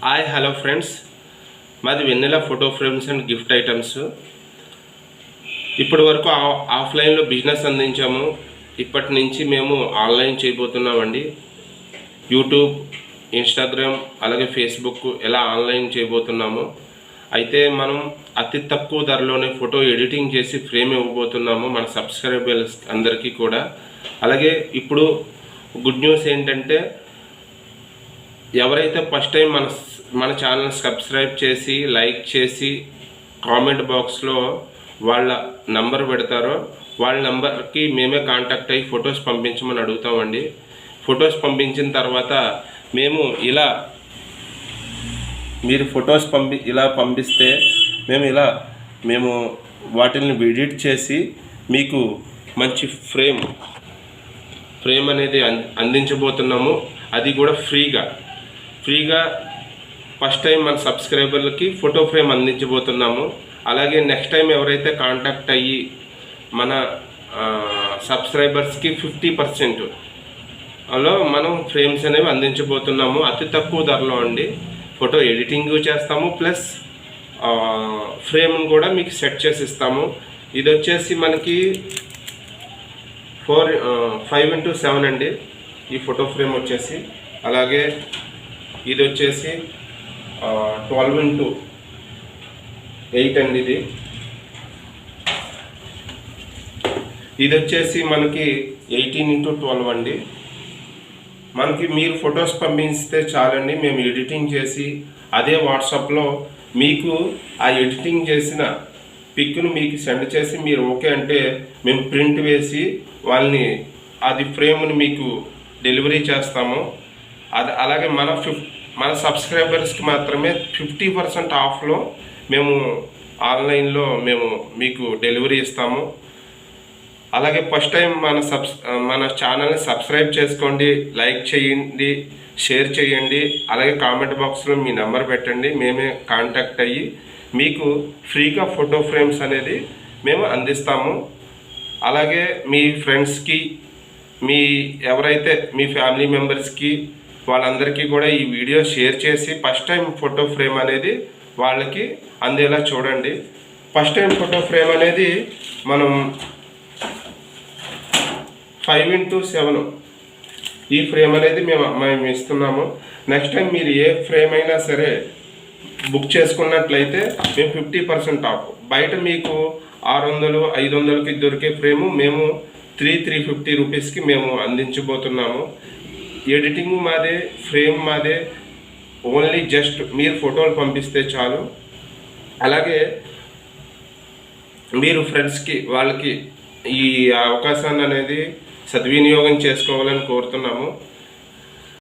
Hi hello friends, మాది Vennela photo frames and gift items. ఇప్పటి వరకు ఆఫ్లైన్లో బిజినెస్ అందించాము. ఇప్పటి నుంచి మేము ఆన్లైన్ చేయబోతున్నామండి. యూట్యూబ్, ఇన్స్టాగ్రామ్, అలాగే ఫేస్బుక్ ఎలా ఆన్లైన్ చేయబోతున్నాము. అయితే మనం అతి తక్కువ ధరలోనే ఫోటో ఎడిటింగ్ చేసి ఫ్రేమ్ ఇవ్వబోతున్నాము మన సబ్స్క్రైబర్స్ అందరికీ కూడా. అలాగే ఇప్పుడు గుడ్ న్యూస్ ఏంటంటే, ఎవరైతే ఫస్ట్ టైం మన ఛానల్ సబ్స్క్రైబ్ చేసి లైక్ చేసి కామెంట్ బాక్స్లో వాళ్ళ నంబర్ పెడతారో వాళ్ళ నంబర్కి మేమే కాంటాక్ట్ అయ్యి ఫొటోస్ పంపించమని అడుగుతామండి. ఫొటోస్ పంపించిన తర్వాత మీరు ఫొటోస్ పంపిస్తే మేము వాటిని ఎడిట్ చేసి మీకు మంచి ఫ్రేమ్ అనేది అందించబోతున్నాము. అది కూడా ఫ్రీగా ఫస్ట్ టైం మన సబ్స్క్రైబర్లకి ఫోటో ఫ్రేమ్ అందించబోతున్నాము. అలాగే నెక్స్ట్ టైం ఎవరైతే కాంటాక్ట్ అయ్యి మన సబ్స్క్రైబర్స్కి 50% అలా మనం ఫ్రేమ్స్ అనేవి అందించబోతున్నాము. అతి తక్కువ ధరలో అండి. ఫోటో ఎడిటింగ్ చేస్తాము, ప్లస్ ఫ్రేమ్ని కూడా మీకు సెట్ చేసి ఇస్తాము. ఇది వచ్చేసి మనకి 5x7 అండి ఈ ఫోటో ఫ్రేమ్ వచ్చేసి. అలాగే ఇది వచ్చేసి 12x8 అండి. ఇది వచ్చేసి మనకి 18x12 అండి. మనకి మీరు ఫొటోస్ పంపిస్తే చాలండి, మేము ఎడిటింగ్ చేసి అదే వాట్సాప్లో మీకు ఆ ఎడిటింగ్ చేసిన పిక్ను మీకు సెండ్ చేసి మీరు ఓకే అంటే మేము ప్రింట్ వేసి వాళ్ళని అది ఫ్రేమ్ని మీకు డెలివరీ చేస్తాము. అలాగే మన సబ్స్క్రైబర్స్కి మాత్రమే 50% ఆఫ్లో మేము ఆన్లైన్లో మీకు డెలివరీ ఇస్తాము. అలాగే ఫస్ట్ టైం మన ఛానల్ని సబ్స్క్రైబ్ చేసుకోండి, లైక్ చేయండి, షేర్ చేయండి. అలాగే కామెంట్ బాక్స్లో మీ నెంబర్ పెట్టండి, మేమే కాంటాక్ట్ అయ్యి మీకు ఫ్రీగా ఫోటో ఫ్రేమ్స్ అనేది మేము అందిస్తాము. అలాగే మీ ఫ్రెండ్స్కి, ఎవరైతే మీ ఫ్యామిలీ మెంబర్స్కి వాళ్ళందరికీ కూడా ఈ వీడియో షేర్ చేసి ఫస్ట్ టైం ఫోటో ఫ్రేమ్ అనేది వాళ్ళకి అందేలా చూడండి. ఫస్ట్ టైం ఫోటో ఫ్రేమ్ అనేది మనం 5x7 ఈ ఫ్రేమ్ అనేది మేము ఇస్తున్నాము. నెక్స్ట్ టైం మీరు ఏ ఫ్రేమ్ అయినా సరే బుక్ చేసుకున్నట్లయితే మేము 50% ఆఫ్. బయట మీకు 600, 500కి దొరికే ఫ్రేము మేము 350 రూపీస్కి మేము అందించబోతున్నాము. ఎడిటింగ్ మాదే, ఫ్రేమ్ మాదే. ఓన్లీ జస్ట్ మీరు ఫోటోలు పంపిస్తే చాలు. అలాగే మీరు ఫ్రెండ్స్కి వాళ్ళకి ఈ అవకాశాన్ని అనేది సద్వినియోగం చేసుకోవాలని కోరుతున్నాము.